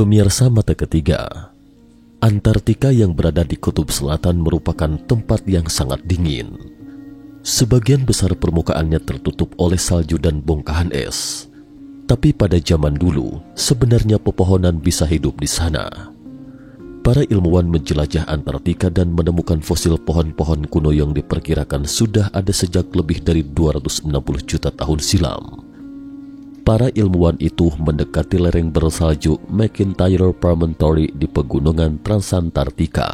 Pemirsa mata ketiga, Antartika yang berada di kutub selatan merupakan tempat yang sangat dingin. Sebagian besar permukaannya tertutup oleh salju dan bongkahan es. Tapi pada zaman dulu, sebenarnya pepohonan bisa hidup di sana. Para ilmuwan menjelajah Antartika dan menemukan fosil pohon-pohon kuno yang diperkirakan sudah ada sejak lebih dari 260 juta tahun silam. Para ilmuwan itu mendekati lereng bersalju McIntyre Promontory di pegunungan Transantartika.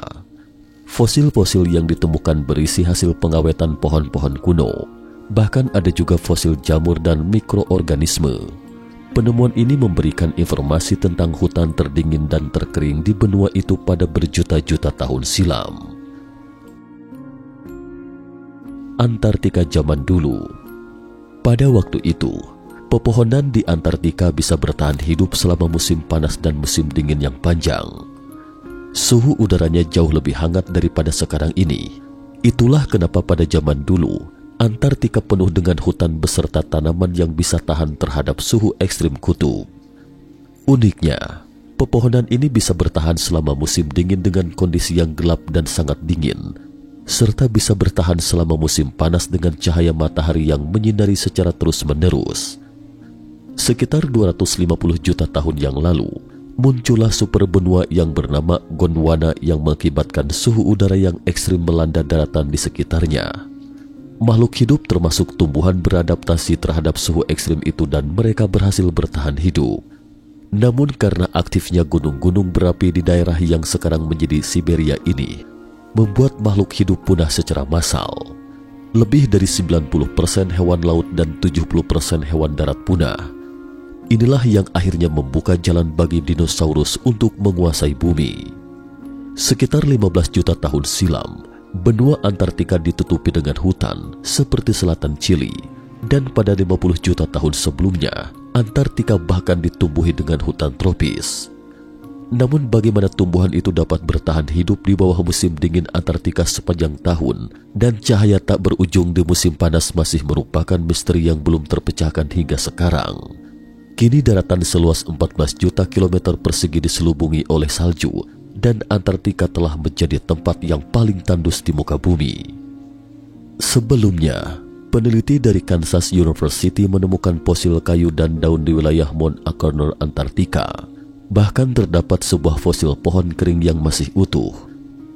Fosil-fosil yang ditemukan berisi hasil pengawetan pohon-pohon kuno. Bahkan ada juga fosil jamur dan mikroorganisme. Penemuan ini memberikan informasi tentang hutan terdingin dan terkering di benua itu pada berjuta-juta tahun silam. Antartika zaman dulu. Pada waktu itu, pepohonan di Antartika bisa bertahan hidup selama musim panas dan musim dingin yang panjang. Suhu udaranya jauh lebih hangat daripada sekarang ini. Itulah kenapa pada zaman dulu, Antartika penuh dengan hutan beserta tanaman yang bisa tahan terhadap suhu ekstrim kutub. Uniknya, pepohonan ini bisa bertahan selama musim dingin dengan kondisi yang gelap dan sangat dingin, serta bisa bertahan selama musim panas dengan cahaya matahari yang menyinari secara terus-menerus. Sekitar 250 juta tahun yang lalu, muncullah superbenua yang bernama Gondwana yang mengakibatkan suhu udara yang ekstrim melanda daratan di sekitarnya. Makhluk hidup termasuk tumbuhan beradaptasi terhadap suhu ekstrim itu dan mereka berhasil bertahan hidup. Namun karena aktifnya gunung-gunung berapi di daerah yang sekarang menjadi Siberia ini, membuat makhluk hidup punah secara massal. Lebih dari 90% hewan laut dan 70% hewan darat punah. Inilah yang akhirnya membuka jalan bagi dinosaurus untuk menguasai bumi. Sekitar 15 juta tahun silam, benua Antartika ditutupi dengan hutan seperti selatan Chili, dan pada 50 juta tahun sebelumnya, Antartika bahkan ditumbuhi dengan hutan tropis. Namun bagaimana tumbuhan itu dapat bertahan hidup di bawah musim dingin Antartika sepanjang tahun dan cahaya tak berujung di musim panas masih merupakan misteri yang belum terpecahkan hingga sekarang. Kini daratan seluas 14 juta kilometer persegi diselubungi oleh salju, dan Antartika telah menjadi tempat yang paling tandus di muka bumi. Sebelumnya, peneliti dari Kansas University menemukan fosil kayu dan daun di wilayah Mount O'Connor, Antartika. Bahkan terdapat sebuah fosil pohon kering yang masih utuh.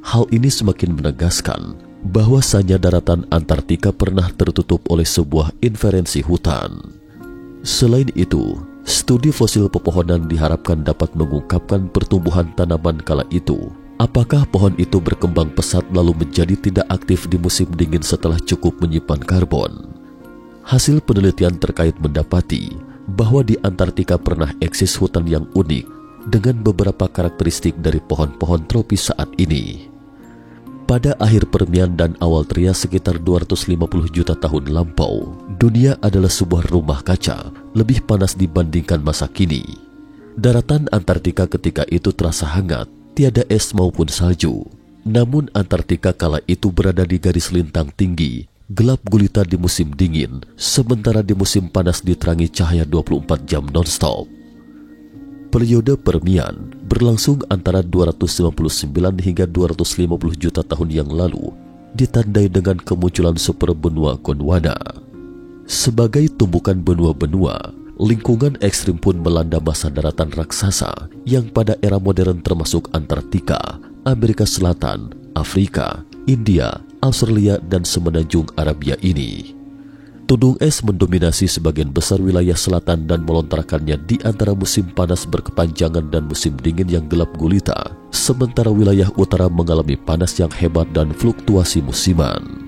Hal ini semakin menegaskan bahwasanya daratan Antartika pernah tertutup oleh sebuah inferensi hutan. Selain itu, studi fosil pepohonan diharapkan dapat mengungkapkan pertumbuhan tanaman kala itu. Apakah pohon itu berkembang pesat lalu menjadi tidak aktif di musim dingin setelah cukup menyimpan karbon? Hasil penelitian terkait mendapati bahwa di Antartika pernah eksis hutan yang unik dengan beberapa karakteristik dari pohon-pohon tropis saat ini. Pada akhir Permian dan awal Trias sekitar 250 juta tahun lampau, dunia adalah sebuah rumah kaca, lebih panas dibandingkan masa kini. Daratan Antartika ketika itu terasa hangat, tiada es maupun salju. Namun Antartika kala itu berada di garis lintang tinggi, gelap gulita di musim dingin, sementara di musim panas diterangi cahaya 24 jam non-stop. Periode Permian berlangsung antara 299 hingga 250 juta tahun yang lalu, ditandai dengan kemunculan superbenua Gondwana. Sebagai tumbukan benua-benua, lingkungan ekstrim pun melanda masa daratan raksasa yang pada era modern termasuk Antartika, Amerika Selatan, Afrika, India, Australia, dan semenanjung Arabia ini. Tudung es mendominasi sebagian besar wilayah selatan dan melontarkannya di antara musim panas berkepanjangan dan musim dingin yang gelap gulita, sementara wilayah utara mengalami panas yang hebat dan fluktuasi musiman.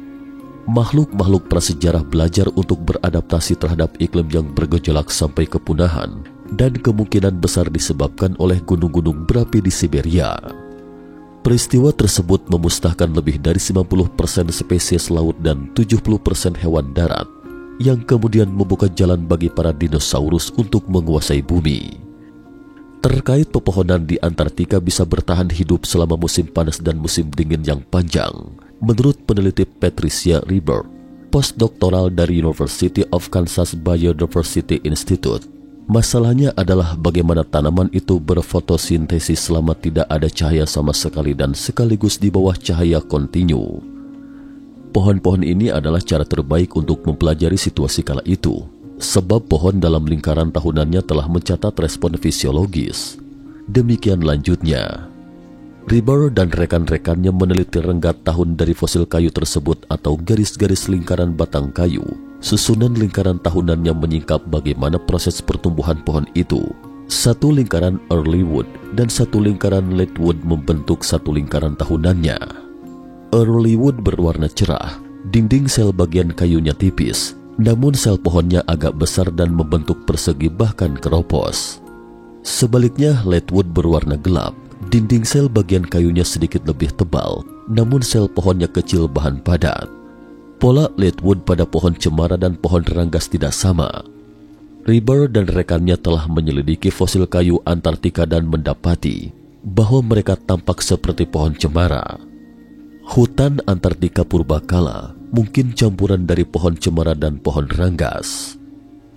Makhluk-makhluk prasejarah belajar untuk beradaptasi terhadap iklim yang bergejolak sampai kepunahan, dan kemungkinan besar disebabkan oleh gunung-gunung berapi di Siberia. Peristiwa tersebut memusnahkan lebih dari 90% spesies laut dan 70% hewan darat, yang kemudian membuka jalan bagi para dinosaurus untuk menguasai bumi. Terkait pepohonan di Antartika bisa bertahan hidup selama musim panas dan musim dingin yang panjang, menurut peneliti Patricia Ribert, postdoktoral dari University of Kansas Biodiversity Institute. Masalahnya adalah bagaimana tanaman itu berfotosintesis selama tidak ada cahaya sama sekali dan sekaligus di bawah cahaya kontinu. Pohon-pohon ini adalah cara terbaik untuk mempelajari situasi kala itu, sebab pohon dalam lingkaran tahunannya telah mencatat respon fisiologis. Demikian lanjutnya. Reber dan rekan-rekannya meneliti renggat tahun dari fosil kayu tersebut atau garis-garis lingkaran batang kayu. Susunan lingkaran tahunannya menyingkap bagaimana proses pertumbuhan pohon itu. Satu lingkaran early wood dan satu lingkaran late wood membentuk satu lingkaran tahunannya. Early wood berwarna cerah, dinding sel bagian kayunya tipis, namun sel pohonnya agak besar dan membentuk persegi bahkan keropos. Sebaliknya late wood berwarna gelap, dinding sel bagian kayunya sedikit lebih tebal, namun sel pohonnya kecil bahan padat. Pola late wood pada pohon cemara dan pohon ranggas tidak sama. Reber dan rekannya telah menyelidiki fosil kayu Antartika dan mendapati bahwa mereka tampak seperti pohon cemara. Hutan Antartika purbakala mungkin campuran dari pohon cemara dan pohon ranggas.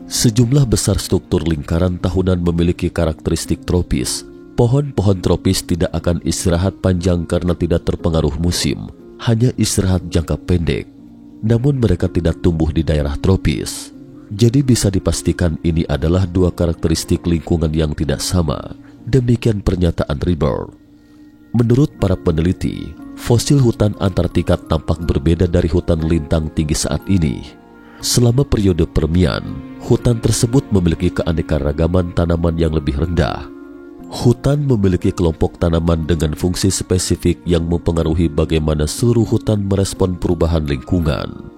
Sejumlah besar struktur lingkaran tahunan memiliki karakteristik tropis. Pohon-pohon tropis tidak akan istirahat panjang karena tidak terpengaruh musim, hanya istirahat jangka pendek. Namun mereka tidak tumbuh di daerah tropis. Jadi bisa dipastikan ini adalah dua karakteristik lingkungan yang tidak sama. Demikian pernyataan Reber. Menurut para peneliti, fosil hutan Antartika tampak berbeda dari hutan lintang tinggi saat ini. Selama periode Permian, hutan tersebut memiliki keanekaragaman tanaman yang lebih rendah. Hutan memiliki kelompok tanaman dengan fungsi spesifik yang mempengaruhi bagaimana seluruh hutan merespon perubahan lingkungan.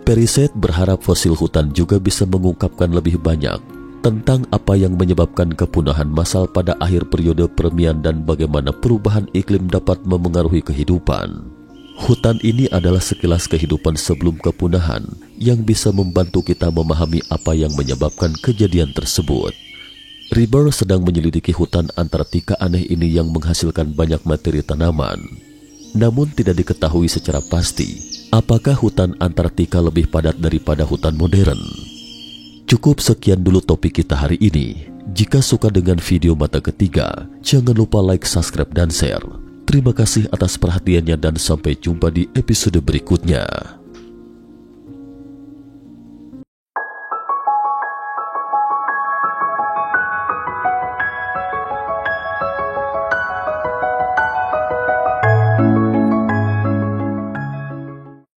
Periset berharap fosil hutan juga bisa mengungkapkan lebih banyak tentang apa yang menyebabkan kepunahan massal pada akhir periode Permian dan bagaimana perubahan iklim dapat memengaruhi kehidupan. Hutan ini adalah sekilas kehidupan sebelum kepunahan yang bisa membantu kita memahami apa yang menyebabkan kejadian tersebut. Reber sedang menyelidiki hutan Antartika aneh ini yang menghasilkan banyak materi tanaman. Namun tidak diketahui secara pasti apakah hutan Antartika lebih padat daripada hutan modern. Cukup sekian dulu topik kita hari ini. Jika suka dengan video mata ketiga, jangan lupa like, subscribe, dan share. Terima kasih atas perhatiannya dan sampai jumpa di episode berikutnya.